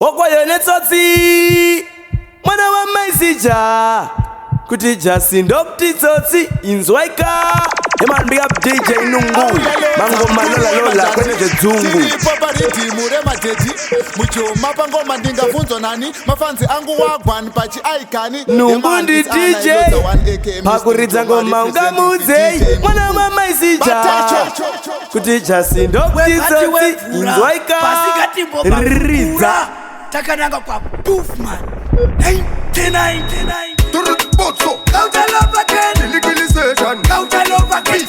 Wakwayo tsotsi mwana wa maisija kuti jasi ndopti tsotsi inzwaika Eman big up DJ Nungu Mango malola lola kwenye jezungu Popariti murema teji Muchoma pangoma ndinga funzo nani Mafanzi angu wagwan pachi aikani Nungu ndi DJ Pakuridza ngoma ungamudze mwana wa maisija kuti jasi ndopti tsotsi inzwaika Ridza Takananga kwa Boofman 99 Turutbotso Kauta love again Legalization Kauta love again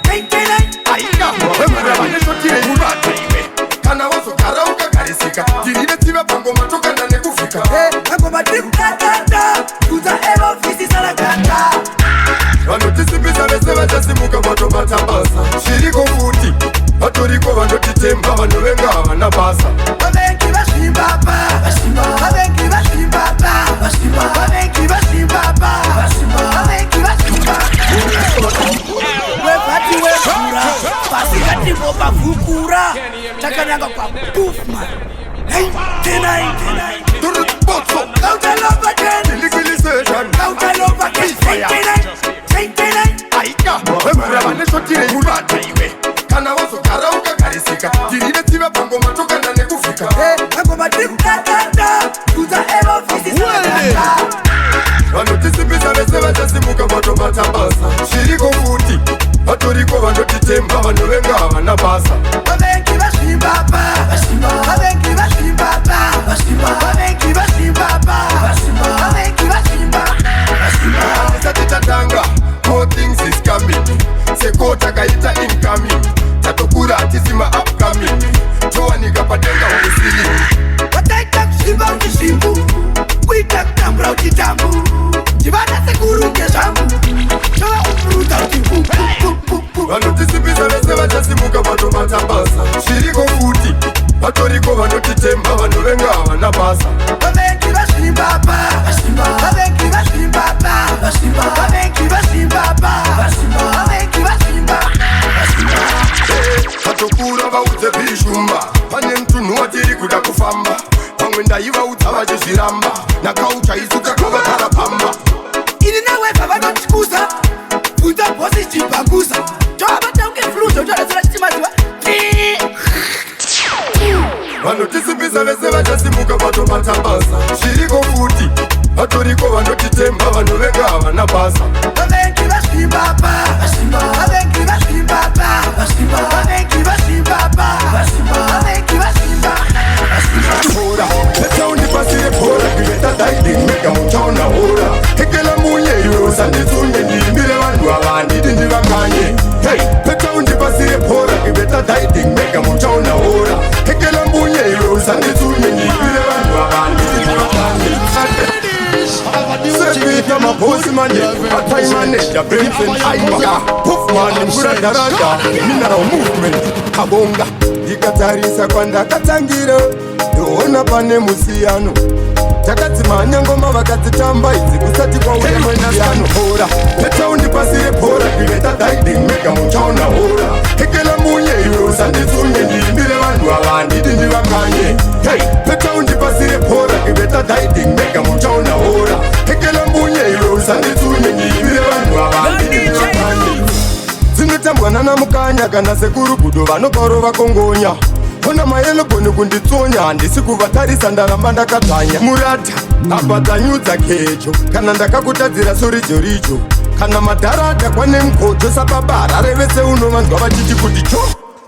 99 Aika Wemara waneshotire murata iwe Kana wazo karauka karisika Tirine tiva pango matoka na nekufika Pango madrip tatata Kuza ero fisi salagata Vanotisipisa vese vachasimuka vatomatabasa Shiriko futi Vatoriko vanotitemba vanovenga havana basa Vavengi vashimbaba Vavengi vashimbaba Vavengi vashimbaba Vavengi vashimbaba Wevati wevura Pasikati boba vukura Takananga kwa Boofman 99 Turutbotso Kauta love again Legalization Kauta love again 99 Aika Wemara waneshotire murata iwe Kana wazo karauka karisika Tirine tiva pango matoka na nekufika Pango madrip tatata Kuza ero fisi salagata Vanotisipisa vese vachasimuka vatomatabasa Shiriko futi Vatoriko vanotitemba vanovenga havana basa Vavengi vashimbaba Vavengi vashimbaba Vavengi vashimbaba Vavengi vashimbaba Tisati tatanga More things is coming Seko takaita incoming Tatokura atisima upcoming Chowanika patenga unisili Wataita kushimba unishimbu Kuita kutambura uchitambu Jivana sekuru ngeshambu Chowa ufuruta uchifu Vanotisipisa vese vachasimuka vatomatabasa Shiriko futi Vatoriko vanotitemba vanovenga havana basa Vavengi vashimbaba Vavengi vashimbaba Vavengi vashimbaba Vavengi vashimbaba Tatokura vaudze bishumba Pane mtunhu watiri kuda kufamba Pamwe ndaivaudza vachizviramba Nakaucha isuka kava karapamba Ini nawe vanotikuza Funza bosi chipanguza Choabata unge fluzo Chorazora chichimaziwa Vanotisipisa vese vachasimuka vatomatabasa Shiriko futi Vatoriko vanotitemba vanovenga havana basa Vavengi vashimbaba Vavengi vashimbaba Vavengi vashimbaba Vavengi vashimbaba Hora, leta unipasire pora Kiveta daiding, mega mutaona hora Hekela munye iwe sanditsunye Niimbire vanhu avandi ndivakanye Hey, leta unipasire pora Kiveta daiding, mega mutaona hora Hekela munye iwe sanditsunye Niimbire vanhu avandi ndivakanye Sekuita mabosi manje Atai manager, Benson Aimaka Puffman, Mkura Darada Mineral Movement, Kabonga Ndikatarisa kwandakatangira ndoona pane musiyano takadzimanya ngoma vakadzitamba idzi kusati kwauya masiyano hora leta undipasire pora iveta daiding mega muchaona hora hekela munye iwe usanditsunye ndiimbire vanhu avanditi ndivakanye hey leta undipasire pora iveta daiding mega muchaona hora hekela munye iwe usanditsunye ndiimbire vanhu avanditi ndivakanye dzinotambwa nana mukanya kana sekuru budo vanogaro vakongonya Ona mayelo koni kunditsonya handisi kuvatarisa ndaramba ndakadzanya murata abvadzanyudza kecho kana ndakakutadzira soridzo richo kana madharata kwane mkodzo sababa rarevese unovanzwa vachiti kuti cho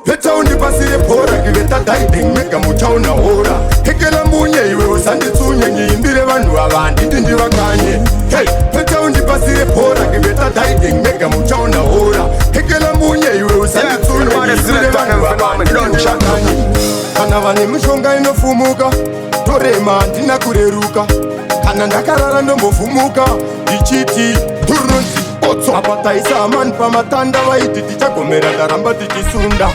leta undipasire pora iveta daiding mega muchaona hora hekela munye iwe usanditsunye ngiimbire vanhu avanditi ndivakanye hey leta undipasire pora iveta daiding mega muchaona hora hekela munye iwe usanditsunye ngiimbire vanhu avanditi ndivakanye kana vane mishonga inofumuka torema handina kureruka kana ndakarara ndombofumuka ndichiti turonzi otso apataisa amani pamatanda vaiti tichagomera ndaramba tichisunda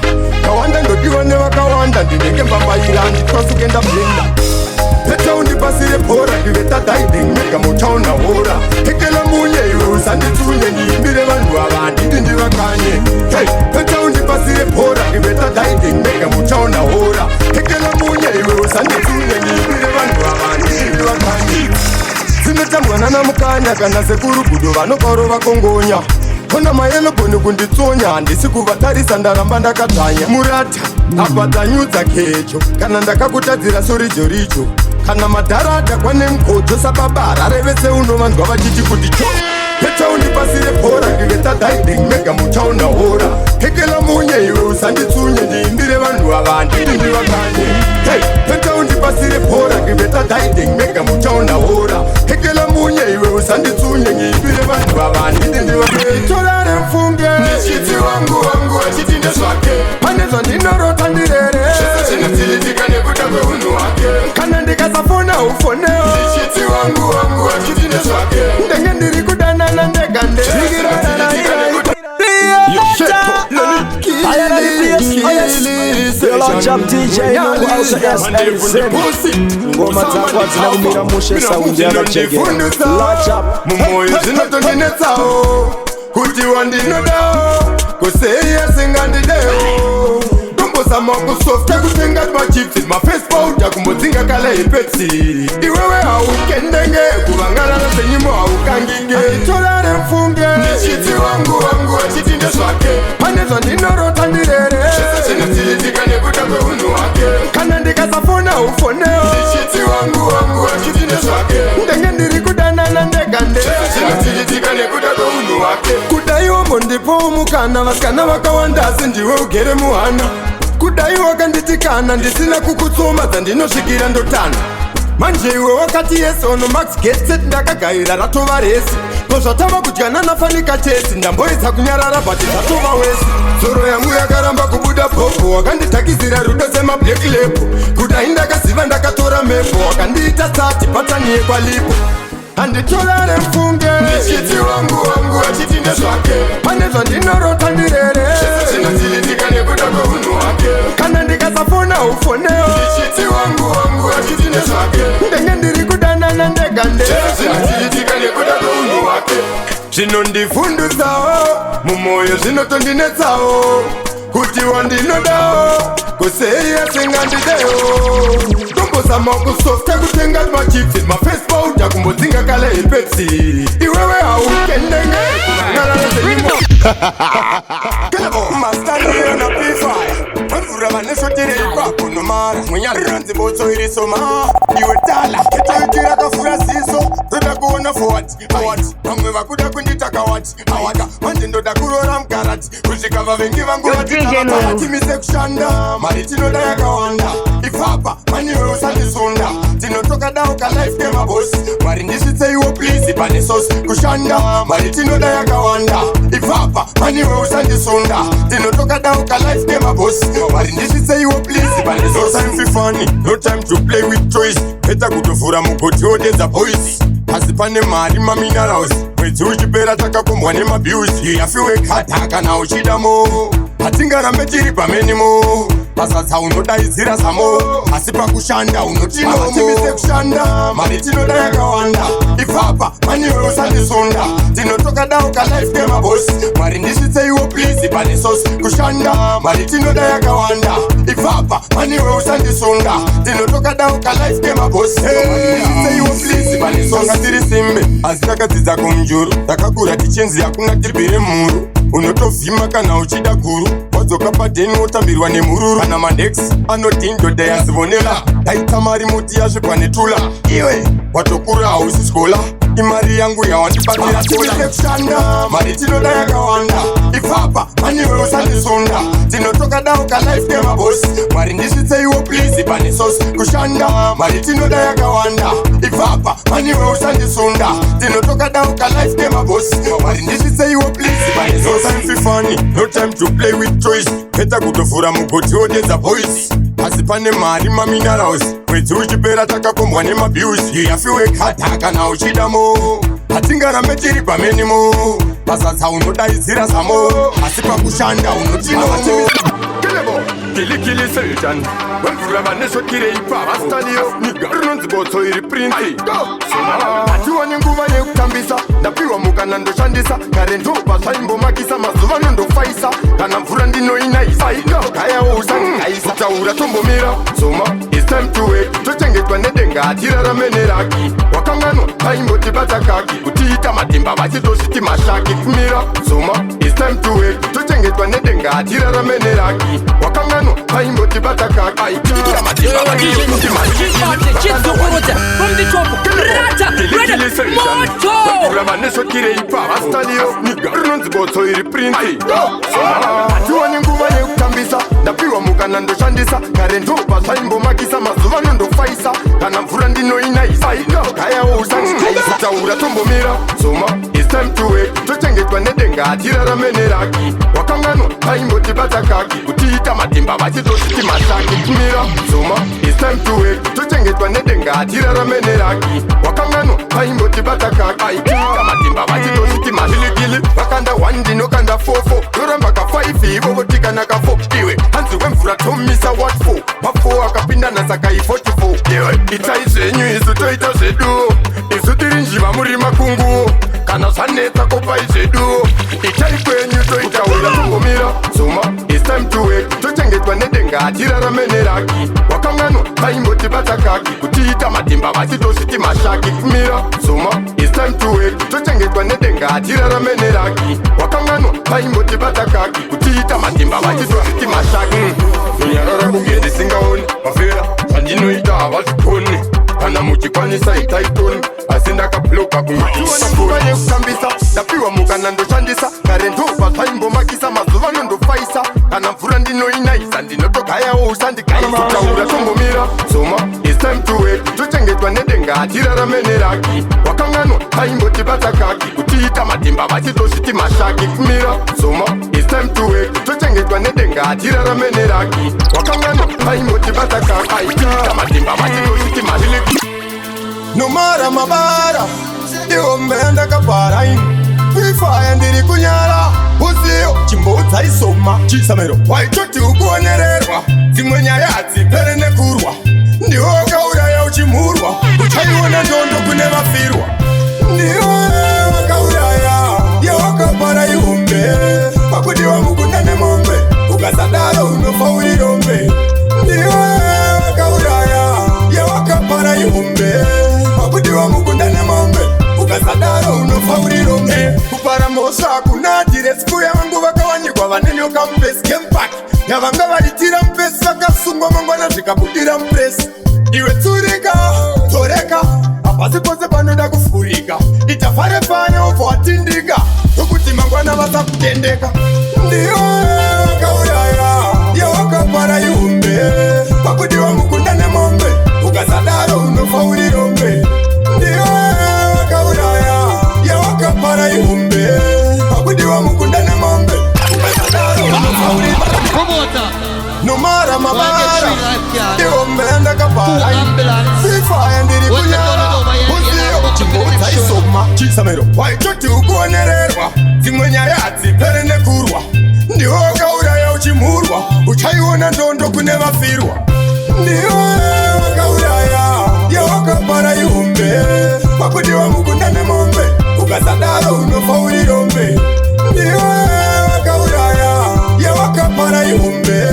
kawanda ndodiwa nevakawanda ndinenge mbambaira handitwasuke ndablenda leta undipasire pora iveta daiding mega muchaona hora hekela munye iwe usanditsunye ndiimbire vanhu avanditi ndivakanye hey leta undipasire pora iveta daiding mega muchaona hora hekela munye iwe usanditsunye ngibire vanhu vavandi ndiri vakani dzinotambwana namukanya kana sekurugudo vanokaro vakongonya kona mayelogoni kunditsonya handisi kuvatarisa ndaramba ndakadzanya murata abvadzanyudza kecho kana ndakakutadzira sorijoricho kana madharata kwane mkodzo sababara revese unovanzwa vachiti kuti cho petaundi pasi repora ndivetadhaiding mega mutaunda hora kekela munye iwe usanditsunye ndiimbire vanhu avandi ndiri vakanye hey petaundi pasi repora ndivetadhaiding mega mutaunda hora kekela munye iwe usanditsunye ngiimbire vanhu avandi ndiri vakanye torare mfunge ndichiti wangu achiti ndezvake pane zvandinorota ndirere zvese zvinodziitika nekuda kweunhu hwake kana ndikasafona ufoneo ndichiti wangu achiti ndezvake ndenge ndiri kudanana ndegande ngoma dzakwa dzinakumira mushe saundi yakachegera mumoyo zvinotondinetsawo kuti wandinodawo kuseiya singandidewo tombozama kusofta kutenga machips mafacebook kumodzinga kala ipepsi iwewe haukendenge kuvangarana senyimo haukanginge aitorare mfunge ndichiti wangu achiti ndezvake pane zvandinorota ndirere zvese zvinodziitika nekuda kweunhu hwake kana ndikasafona ufoneo ndichiti wangu achiti ndezvake ndenge ndiri kudanana ndegande zvese zvinodziitika nekuda kweunhu hwake kudaiwo mbondipowo mukana vasikana vakawanda asi ndiwe ugere muhana kudai wakanditikana ndisina kukutsoma dzandinosvikira ndotana manje iwe wakati yes ono max getset ndakagaira ratova resi pozvatava kudyana nafanika tesi ndamboedza kunyarara bati zvatova wesi zoro yangu yakaramba kubuda popo wakandidhakizira rudo semablack lebo kudai ndakaziva ndakatora mepo wakandiita tsati patani yekwalipo handitorare mfunge ndichiti wangu achiti ndezvake pane zvandinorota ndirere zvese zvinodziitika nekuda kweunhu hwake kana ndikasafona ufoneo ndichiti wangu achiti ndezvake ndenge ndiri kudanana ndegande zvese zvinodziitika nekuda kweunhu hwake zvinondifundutsawo mumoyo zvinotondinetsawo kuti wandinodawo kuseiya singandidewo tombozama kusofta kutenga machips mafacebook kumodzinga kala ipepsi iwewe haukendenge kuvangarana senyimo mastandiyona p5 mvura vanesotire ipapo nomara mwenyaranzi botso irisoma iwe tala ketoikira kafura ziso toda kuona forward vamwe vakuda kunditaka wati awaka manje ndoda kurora mukarati kusvika vavengi vangu vatitimise kushanda mari tinoda yakawanda ipapa maniwe usandisunda tinotoka dauka life kemabosi mari ndisvitseiwo please pane sosi kushanda mari tinoda yakawanda ipapa maniwe usandisunda tinotoka dauka life kemabosi mari ndisvitseiwo please pane sosi time fifani no time to play with choice heta kutovhura mugoti odedza boys asi pane mari maminerals mwedzi uchipera takakombwa nemabiusi yafiwe kata kana uchidamo hatingarambe tiri pamenimo pasatsa unodaidzira zamo asi pakushanda unotinotimise kushanda mari tinoda yakawanda ipapa maniwe usandisunda tinotoka dauka life kemabosi mari ndisvitseiwo please pane sosi kushanda mari tinoda yakawanda ipapa maniwe usandisunda tinotoka dauka life kemabosi ndisvitseiwo please pane sosi tiri simbe asi takadzidza kumjuru takakura tichenzi yakuna tiribire mhuru unotovhima kana uchida guru wadzoka padheni wotambirwa nemururu kana mandex anoti ndodha yazivonela daitamari muti yasvipwa netula iwe watokura hausi skola imari yangu yawandibatira tola kushanda mari tinoda yakawanda ipapa maniwe usandisunda tinotoka dauka life kemabosi mari ndisvitseiwo please pane sosi kushanda mari tinoda yakawanda ipapa maniwe usandisunda tinotoka dauka life kemabosi mari ndisvitseiwo please pane sosi time fifani no time to play with choice heta kutovhura mugoti odedza boys asi pane mari maminerals mwedzi uchipera takakombwa nemabiusi yafiwe kata kana uchidamo hatingarambe tiri pamenimo pasatsa unodaidzira zamo asi pakushanda unotinoatimisa kilikili sultan wemvura vanesotire ipava stadio niga rinonzi botso iri printi hatiwani nguva yekutambisa ndapiwa mukana ndoshandisa kare ndoba zvaimbomakisa mazuva nondofaisa kana mvura ndinoinaisa gayawo usangaisa taura tombomira zoma is time to wake. Tochengetwa nedenga tirarame neraki. Wakangano paimboti batakaki. Kutiita matimba vachitosviti mashaki. Kumira zoma it's time to wake. Tochengetwa nedenga tirarame neraki. Wakangano paimboti batakaki. Kutiita matimba vachitosviti mashaki. From the top, Rata, Ready, Moto! Ramanesho kireipa, Astalio, Niga, Runzboto iri printi. Atiwa ninguva nekutambisa, ndapiwa mukanando shandisa. Karento pasaimbo makisa, mazuva nondo faisa. Kana mvura ndino inaisa, kaya usangi kaisa. Taura tombo mira, soma, it's time to wake. Tochengetwa nedenga, atirarame neraki. Wakangano, paimboti batakaki. Kutiita matimba, vachitosviti mashaki. Mira, soma, it's time to wake. Tochengetwa nedenga, atirarame neraki. Wakangano, paimboti batakaki. Kutiita matimba, vachitosviti mashilikili. Vakanda 1 dino kanda 4-4. Yoramba ka 5 ivo votika naka 4. Iwe, hanzi wemvura tomisa what for. Mafo akapinda na sakai 44. Iwe, itaizenyu isu toita zedu. Isu tirinjiva muri makungu. Kana saneta kopa izedu. Itaikwenyu toita wila tungomira. Soma, it's time to wake. Tochengetwa nedenga atirarame neraki. Wakangano, paimboti batakaki. Kutiita matimba vachitosviti mashaki. Mira, soma, it's time to wake. Tochengetwa nedenga atirarame neraki. Wakangano, paimboti batakaki. Kutiita matimba vachitosviti mashaki. Nyarara kugende singaoni. Mafera, andinoita havazvikoni. Kana muchikwanisa itaitoni. Asindakabloka kumutisa kuva nekutambisa. Ndapiwa mukanando shandisa. Karento pasaimbo makisa. Mazuva nondo faisa. Kana mvura ndino inaisa. Ndinotogayawo usandikaisa. Taura tongomira. Soma, it's time to wake. Tochengetwa nedenga atirarame neraki. Wakangano, paimboti batakaki. Kutiita matimba vachitosviti mashaki. Mira, soma, it's time to wake. Tochengetwa nedenga atirarame neraki. Wakangano, paimboti batakaki. Kutiita matimba vachitosviti mashaki. Numara mabara Iwo menda kapara Fifaya ndiri kunyara Uziyo chimbodza isoma Chisamero Waitoti ukuonererwa Zimwe nyaya dzipere nekurwa Ndiwo wakauraya uchimurwa Uchaiona ndondo kune vafirwa Ndiwo wakauraya Yewakapara ihumbe Pakudiwa mukunda nemombe Ukasadaro unofa urirombe Ndiwo wakauraya Yewakapara ihumbe Pakudiwa mukunda nemombe Ukasadaro unofa urirombe Kupara mosa kuna diresiku ya wangu wakawanyikwa Vanenyoka mpesi kempaki Yavanga valitira mpesi Vakasungwa mangwana zvikabudira mpesi Iwe tsurika, toreka Apasi pose panoda kufurika Itafare fane ofo watindika Tokuti mangwana vasa kutendeka Ndiyo kauraya Yewakapara ihumbe Pakudiwa mukunda nemombe Ukasadaro unofa urirombe Ndiyo kauraya Yewakapara ihumbe Pakudiwa mukunda nemombe Ukasadaro unofa urirombe Numara mabara Iwo menda kapara Fifaya ndiri kunyara Uziyo chimbodza isoma Chisamero Waitoti ukuonererwa Zimwe nyaya dzipere nekurwa Ndiwo wakauraya uchimurwa Uchaiona ndondo kune vafirwa Ndiwo wakauraya Yewakapara ihumbe Pakudiwa mukunda nemombe Ukasadaro unofa urirombe Ndiwo wakauraya Yewakapara ihumbe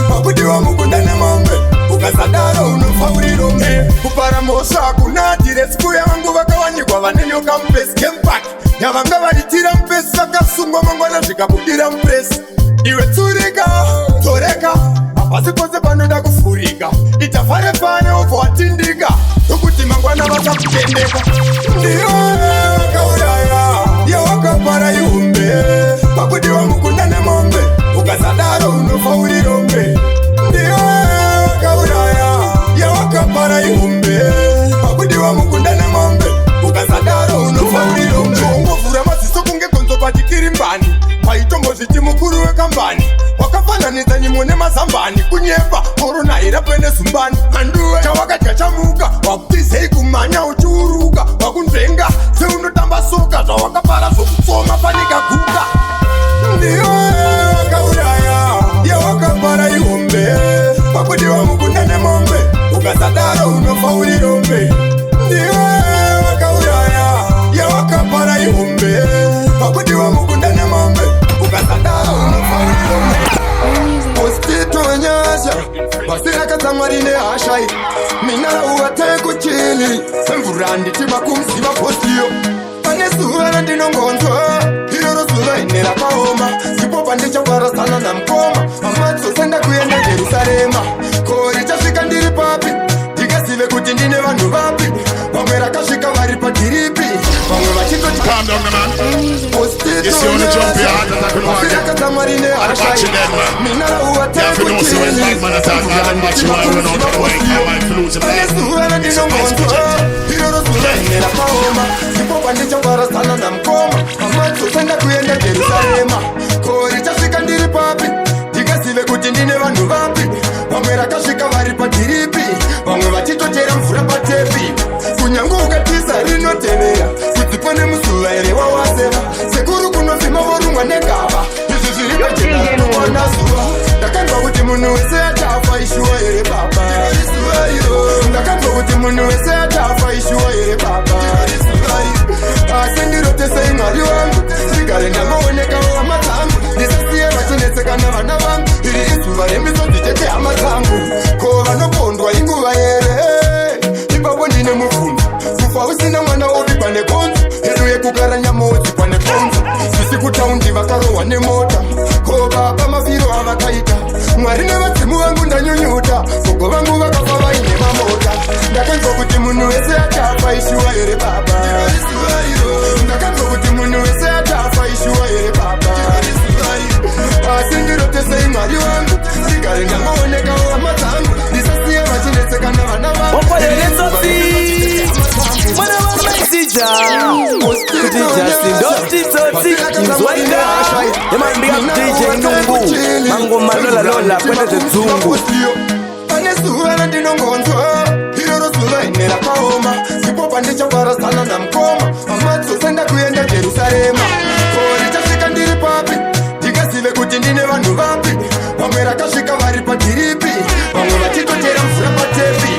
Pakudiwa mukunda nemombe Ukasadaro unofa urirombe Kupara mosa kuna diresiku ya wangu wakawanyikwa Vanenyoka mpesi kempaki Yavanga valitira mpesi Vakasungwa mangwana zvikabudira mpesi Iwe tsurika, toreka Apasi pose panoda kufurika Itafare fane ofo watindika Tokuti mangwana vasa kutendeka Ndiyo kauraya Yewakapara ihumbe Pakudiwa mukunda nemombe Ukasadaro unofa urirombe Ndiyo kauraya Yewakapara ihumbe Pakudiwa mukunda nemombe Ukasadaro unofa urirombe Ungovura maziso kunge konzo patikirimbani Paitombo zviti mukuru wekambani Wakafananidza nyimo nemazambani Kunyepa, korona irapene zumbani Handuwe, chawakadya chamuka Wakutizei kumanya uchiuruka Wakunzvenga, seunotamba soka Zvawakapara zvokutsoma panika guka Ndiyo wakauraya Yewakapara ihumbe Pakudiwa mukunda nemombe Ukasadaro unofa urirombe Ndiyo wakauraya Yewakapara ihumbe Pakudiwa mukunda nemombe Ukasadaro unofa urirombe Postito nyasha Basira katsamwari nehashai kuchili Mvurandi tiba kumsiba postio Pane suwa na ndinongonzwa Hiroro suwa inera kaoma Sipo pandicha para sana na mkoma Amatso senda kuyenda Jerusalema Kori chashika ndiri papi Digasive kuti ndine vanhu vapi Wamwera kashika vari padiripi Wamwe vachito Calm down, man. Yes, you wanna jump here hard and I can watch it. I'm watching them, man. You have to know so when bad man attack, I don't watch you while we're not going. I might lose a play. It's a nice project. Nera kaoma Sipo pandicha para sana na mkoma Amatso senda kuyenda Jerusalema Kori chashika ndiri papi Digasive kuti ndine vanhu vapi Wamwera kashika vari padiripi Wamwe vachitochera mvura patepi Kunyangu ukatiza rinotenera Kuti pane musuva ere wawaseva Sekuru kunofima vorumwa negava Izvi zviri pachena ranowana zuva Ndakanzwa kuti munhu wese achafa ishuwa ere baba Ndakanzwa kuti munhu wese achafa ishuwa ere baba Asi ndirotesei mwari wangu Ndigare ndangoonekawo hama dzangu Ndisasiye vachinetseka navana vangu Iri izuva remisodzi chete hama dzangu Ko vanopondwa inguva here Ipapo ndine mubvunzo Kufa usina mwana obikwa negonzo Hedu yekugara nyama odzikwa negonzo Sisi kutaundi vakarohwa nemota Ko baba mafiro avakaita Mwari nevadzimu vangu ndanyunyuta Gogo vangu vakafa vaine mamota Ndakanzwa kuti munhu wese achafa ishuwa here baba Ndakanzwa kuti munhu wese achafa ishuwa here baba Asi ndirotesei mwari wangu Ndigare ndangoonekawo hama dzangu Ndisasiye vachinetseka navana vangu Mwana wa Mesija Kuti Justin Dotitsotsi Inzwaika Yema big up DJ Nungu Mango malola lola kwenda zezungu Pane suwa na ndinongonzwa Hiroro suwa inera kaoma Sipo pandicha para sana na mkoma Amatso senda kuyenda Jerusalema Kori chashika ndiri papi Digasive kuti ndine vanhu vapi Wamwera kashika vari padiripi Wamwe vachitochera mvura patepi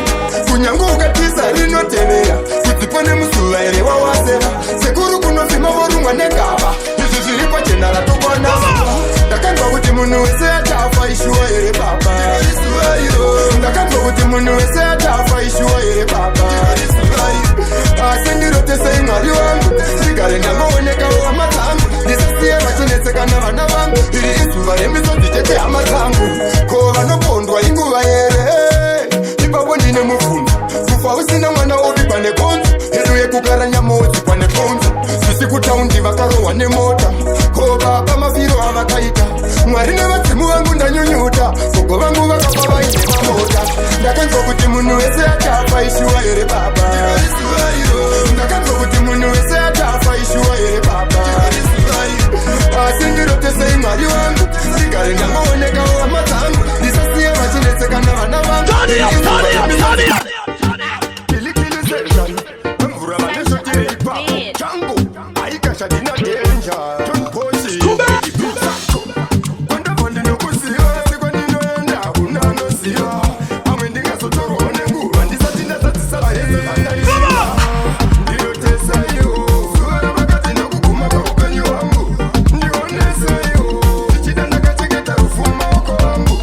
Kunyangu ukatiza rinotenera Kuti pane musuva ere wawaseva Sekuru kunofima vorumwa negava Izvi zviri pachena ratokwana Ndakanzwa kuti munhu wese achafa ishuwa ere baba Ndakanzwa kuti munhu wese achafa ishuwa ere baba Asi ndirotesei mwari wangu Ndigare ndangoonekawo hama dzangu Ndisasiye vachinetseka navana vangu Iri izuva remisodzi chete hama dzangu Ko vanopondwa inguva here Ipapo ndine mubvunzo Kufa usina mwana obikwa negonzo Hedu yekugara nyama odzikwa negonzo Sisi kutaundi vakarohwa nemota Ko baba mafiro avakaita Mwari nevadzimu vangu ndanyunyuta Gogo vangu vakafa vaine mamota Ndakanzwa kuti munhu wese achafa ishuwa here baba Ndakanzwa kuti munhu wese achafa ishuwa here baba Asi ndirotesei mwari wangu Ndigare ndangoonekawo hama dzangu Ndisasiye vachinetseka navana vangu Kilikili session Mvura vanesotire ipapo Changu Aikasha dina denja Tonposi Kwanda ndinokuziva Sikwa ndinoenda kunanosiva Amwe ndingazotorwa nenguva Ndisati ndasatisala heze vandaisiva Ndirotesayo Zuva ramakati ndakuguma paupenyu wangu Ndionesayo Tichida ndakachengeta rufuma wako wangu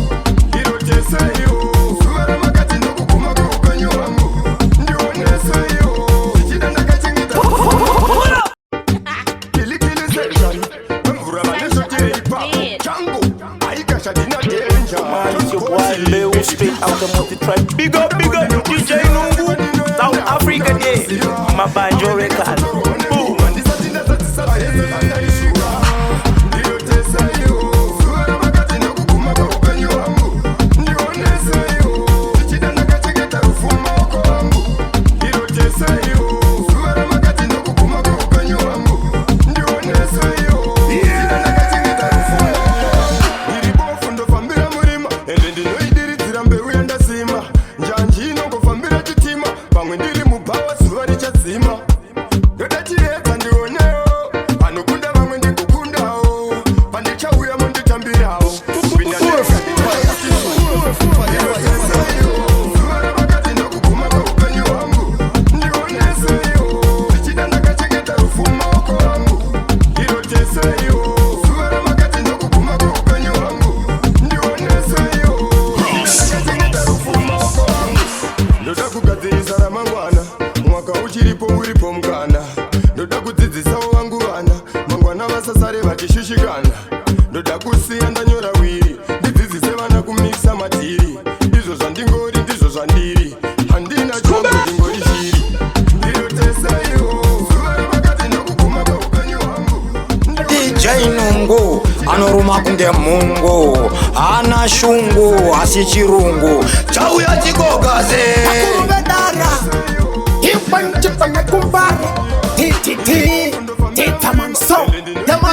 Ndirotesayo Zuva ramakati ndakuguma paupenyu wangu Ndionesayo Tichida ndakachengeta rufuma wako wangu Kilikili session Mvura vanesotire ipapo Changu Aikasha dina denja Man, it's your boy Leo straight out of multi-tribe. Big up, DJ Nungu. South Africa day. My banjo record. Boom. Ndoda kugadzirisa ramangwana uchiripo uripo mkana ndoda kudzidzisawo vangu vana mangwana vasasare vachishushikana ndoda kusiya ndanyora wiri ndidzidzise vana kumisa matiri izvo zvandingori ndizvo zvandiri handina chongo ndingori shiri ndirotesaiwo zuva remakati nokuguma kweupenyu hwangu DJ Nungu anoruma kunge mungu ana shungu asi chirungu chauya chikogaze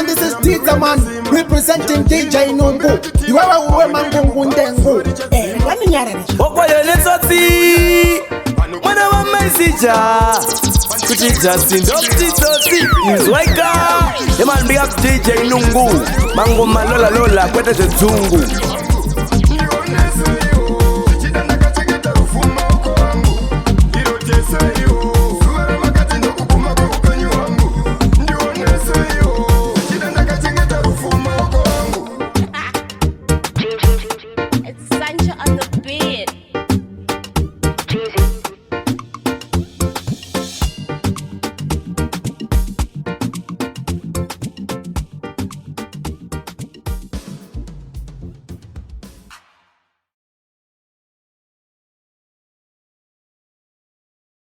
This is Tita Man representing DJ Nungu. You are a mangungu ndengu. Okwayeletsotsi mwana wa mesija kuti Justin Doptitsotsi izwaika. Hey man, big up DJ Nungu. Mango malola lola kwete zedzungu. Irotesaiwo